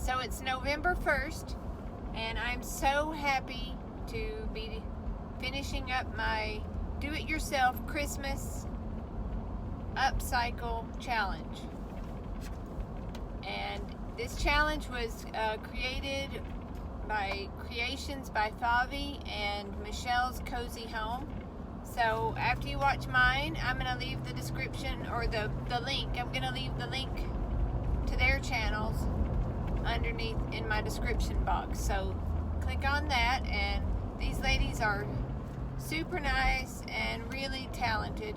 So it's November 1st, and I'm so happy to be finishing up my do-it-yourself Christmas upcycle challenge. And this challenge was created by Creations by Fanny and MIchelle's Cozy Home. So after you watch mine, I'm going to leave the description or the link. I'm going to leave the link to their channels underneath in my description box. So click on that, and these ladies are super nice and really talented,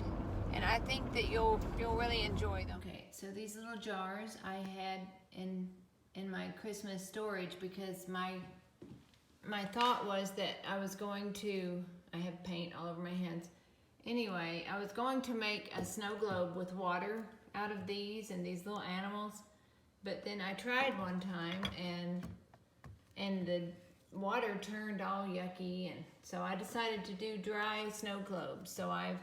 and I think that you'll really enjoy them. Okay, so these little jars I had in my Christmas storage because my thought was that I was going to, I have paint all over my hands. Anyway, I was going to make a snow globe with water out of these and these little animals, but then I tried one time and the water turned all yucky, and so I decided to do dry snow globes. So I've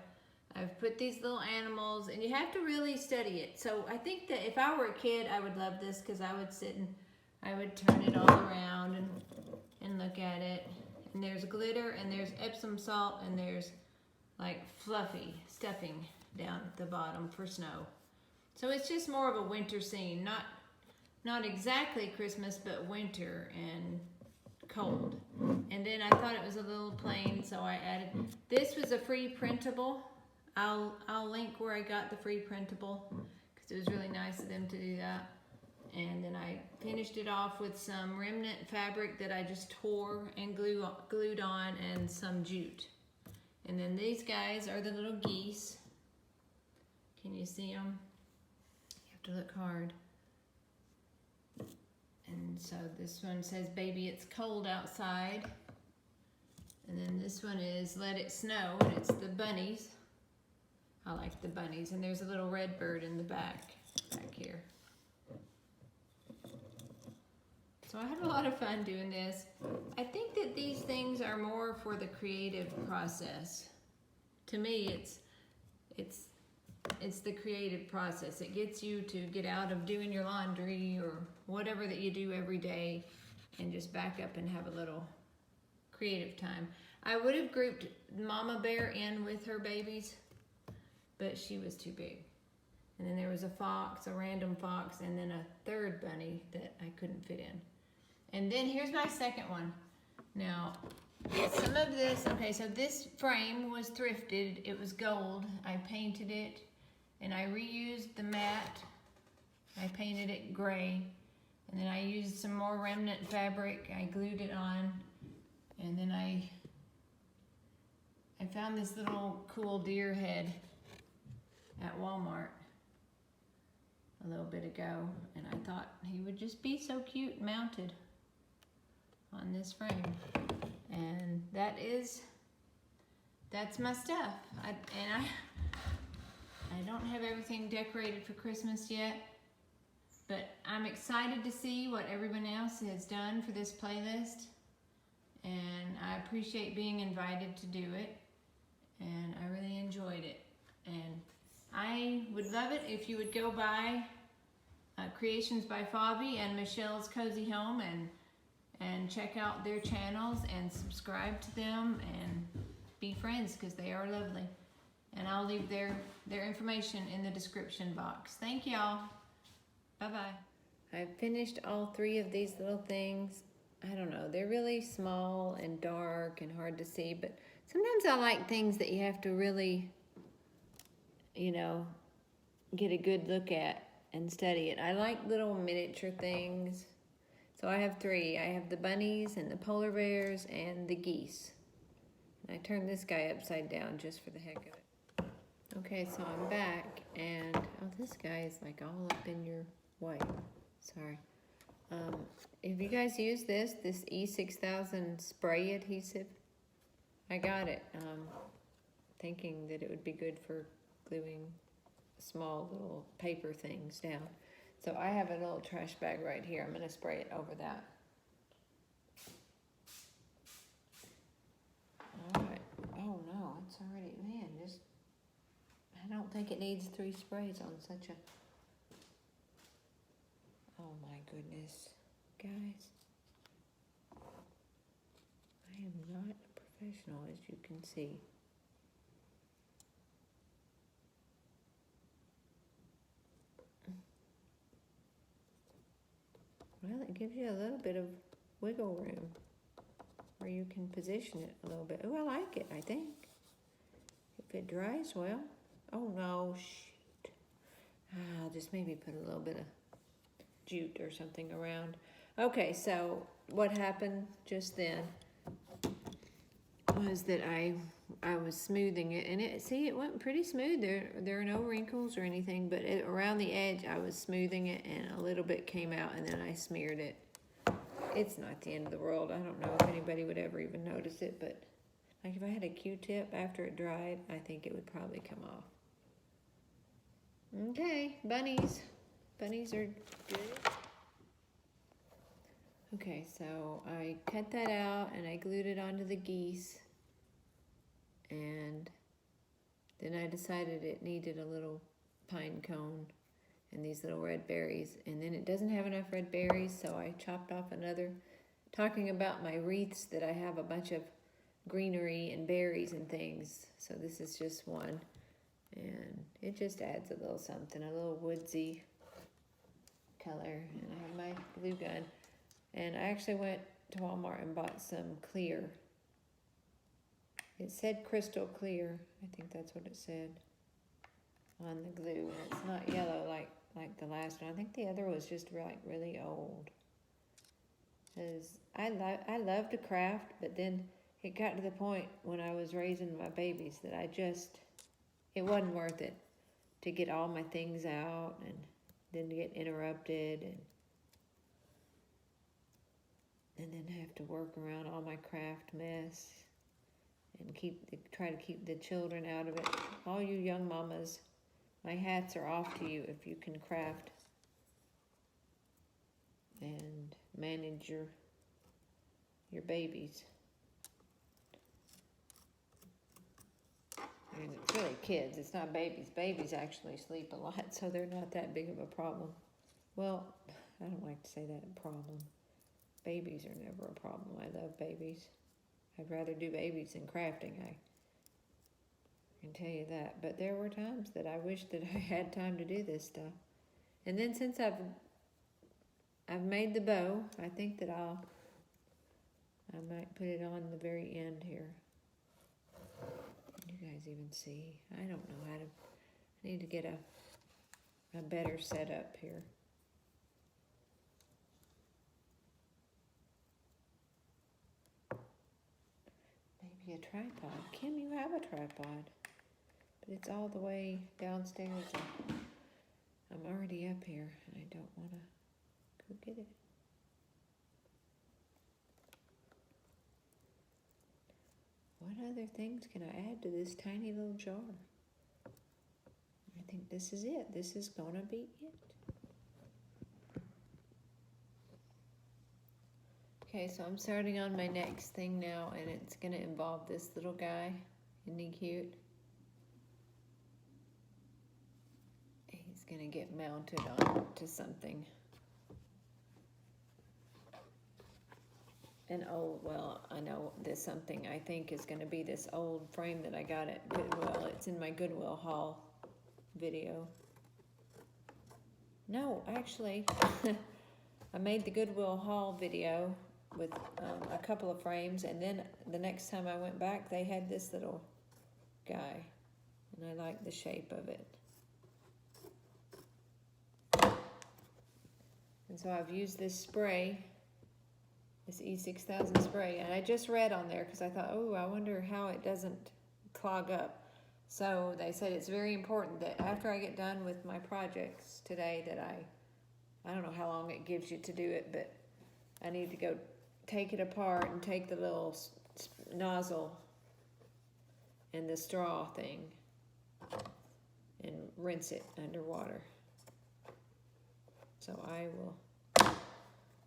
put these little animals, and you have to really study it. So I think that if I were a kid, I would love this because I would sit and I would turn it all around and look at it. And there's glitter, and there's Epsom salt, and there's like fluffy stuffing down at the bottom for snow. So it's just more of a winter scene, not exactly Christmas, but winter and cold. And then I thought it was a little plain, so I added, this was a free printable. I'll link where I got the free printable because it was really nice of them to do that. And then I finished it off with some remnant fabric that I just tore and glued on, and some jute. And then these guys are the little geese. Can you see them? You have to look hard. And so this one says, "Baby, it's cold outside." And then this one is "Let It Snow," and it's the bunnies. I like the bunnies. And there's a little red bird in the back here. So I had a lot of fun doing this. I think that these things are more for the creative process. To me, it's the creative process. It gets you to get out of doing your laundry or whatever that you do every day and just back up and have a little creative time. I would have grouped Mama Bear in with her babies, but she was too big. And then there was a fox, a random fox, and then a third bunny that I couldn't fit in. And then here's my second one. Now, some of this, okay, so this frame was thrifted. It was gold. I painted it, and I reused the matte. I painted it gray, and then I used some more remnant fabric. I glued it on, and then I found this little cool deer head at Walmart a little bit ago, and I thought he would just be so cute mounted on this frame. And that's my stuff. I don't have everything decorated for Christmas yet, but I'm excited to see what everyone else has done for this playlist, and I appreciate being invited to do it, and I really enjoyed it. And I would love it if you would go by Creations by Fanny and MIchelle's Cozy Home and check out their channels and subscribe to them and be friends because they are lovely. And I'll leave their information in the description box. Thank y'all. Bye-bye. I've finished all three of these little things. I don't know, they're really small and dark and hard to see, but sometimes I like things that you have to really, you know, get a good look at and study it. I like little miniature things. So I have three. I have the bunnies and the polar bears and the geese. And I turned this guy upside down just for the heck of it. Okay, so I'm back, and oh, this guy is like all up in your way. Sorry. If you guys use this E6000 spray adhesive, I got it thinking that it would be good for gluing small little paper things down. So I have a little trash bag right here. I'm going to spray it over that. All right. Oh no, it's already, man, I don't think it needs 3 sprays on such a, oh my goodness. guys. I am not a professional, as you can see. Well, it gives you a little bit of wiggle room where you can position it a little bit. Oh, I like it, I think. If it dries well. Oh, no, shoot. I'll just maybe put a little bit of jute or something around. Okay, so what happened just then was that I was smoothing it, and it went pretty smooth. There are no wrinkles or anything, but around the edge I was smoothing it, and a little bit came out, and then I smeared it. It's not the end of the world. I don't know if anybody would ever even notice it, but like if I had a Q-tip after it dried, I think it would probably come off. Okay, bunnies. Bunnies are good. Okay, so I cut that out and I glued it onto the geese. And then I decided it needed a little pine cone and these little red berries. And then it doesn't have enough red berries, so I chopped off another. Talking about my wreaths, that I have a bunch of greenery and berries and things. So this is just one. And it just adds a little something, a little woodsy color. And I have my glue gun. And I actually went to Walmart and bought some clear. It said crystal clear. I think that's what it said on the glue. And it's not yellow like the last one. I think the other was just really old. Because I love to craft, but then it got to the point when I was raising my babies that it wasn't worth it to get all my things out and then to get interrupted and then have to work around all my craft mess and try to keep the children out of it. All you young mamas, my hats are off to you if you can craft and manage your babies. I mean, it's really kids. It's not babies. Babies actually sleep a lot, so they're not that big of a problem. Well, I don't like to say that, problem. Babies are never a problem. I love babies. I'd rather do babies than crafting. I can tell you that. But there were times that I wished that I had time to do this stuff. And then since I've made the bow, I think that I might put it on the very end here. You guys even see? I don't know how to. I need to get a better setup here. Maybe a tripod. Kim, you have a tripod. But it's all the way downstairs. And I'm already up here, and I don't want to go get it. What other things can I add to this tiny little jar? I think this is it. This is going to be it. Okay, so I'm starting on my next thing now, and it's going to involve this little guy. Isn't he cute? He's going to get mounted onto something. I know this something I think is going to be this old frame that I got at Goodwill. It's in my Goodwill haul video. No, actually, I made the Goodwill haul video with a couple of frames, and then the next time I went back, they had this little guy, and I like the shape of it. And so I've used this spray, this E6000 spray, and I just read on there because I thought, oh, I wonder how it doesn't clog up. So they said it's very important that after I get done with my projects today, that I don't know how long it gives you to do it, but I need to go take it apart and take the little nozzle and the straw thing and rinse it underwater. So I will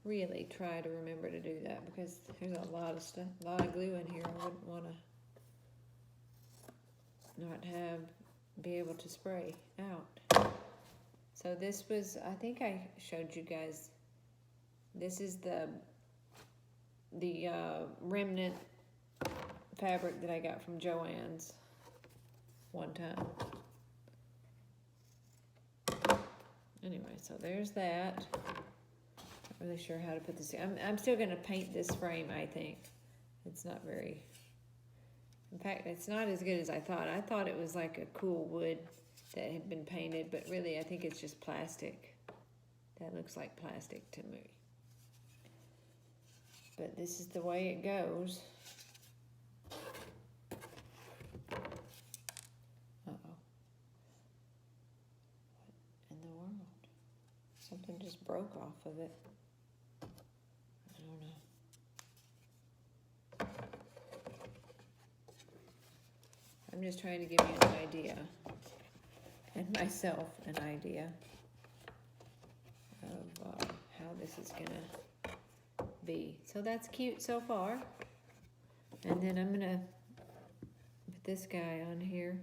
really try to remember to do that, because there's a lot of stuff, a lot of glue in here. I wouldn't want to not be able to spray out. So this was, I think I showed you guys This is the remnant fabric that I got from Joann's one time. Anyway, so there's that. Not really sure how to put this in. I'm still going to paint this frame, I think. It's not very... In fact, it's not as good as I thought. I thought it was like a cool wood that had been painted, but really I think it's just plastic. That looks like plastic to me. But this is the way it goes. Uh-oh. What in the world? Something just broke off of it. I don't know. I'm just trying to give you an idea, and myself an idea of how this is gonna be. So that's cute so far. And then I'm gonna put this guy on here,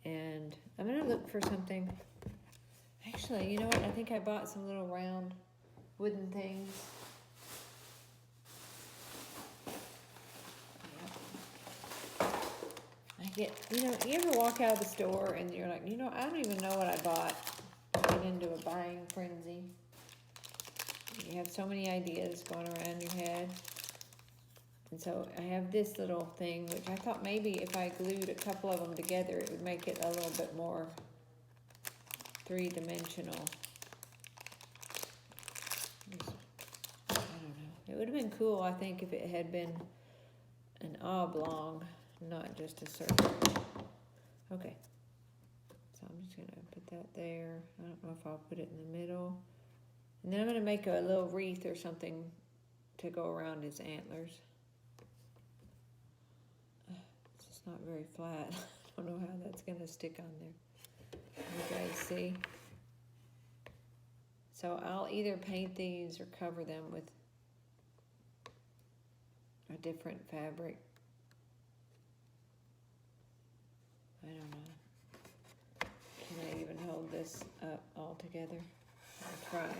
and I'm gonna look for something. Actually, you know what? I think I bought some little round wooden things. You ever walk out of the store and you're like, I don't even know what I bought. You get into a buying frenzy. You have so many ideas going around your head. And so I have this little thing, which I thought maybe if I glued a couple of them together, it would make it a little bit more three-dimensional. I don't know. It would have been cool, I think, if it had been an oblong, not just a circle. Okay. So I'm just going to put that there. I don't know if I'll put it in the middle. And then I'm going to make a little wreath or something to go around his antlers. It's just not very flat. I don't know how that's going to stick on there. You guys see? So I'll either paint these or cover them with a different fabric. I don't know. Can I even hold this up all together? I'll try.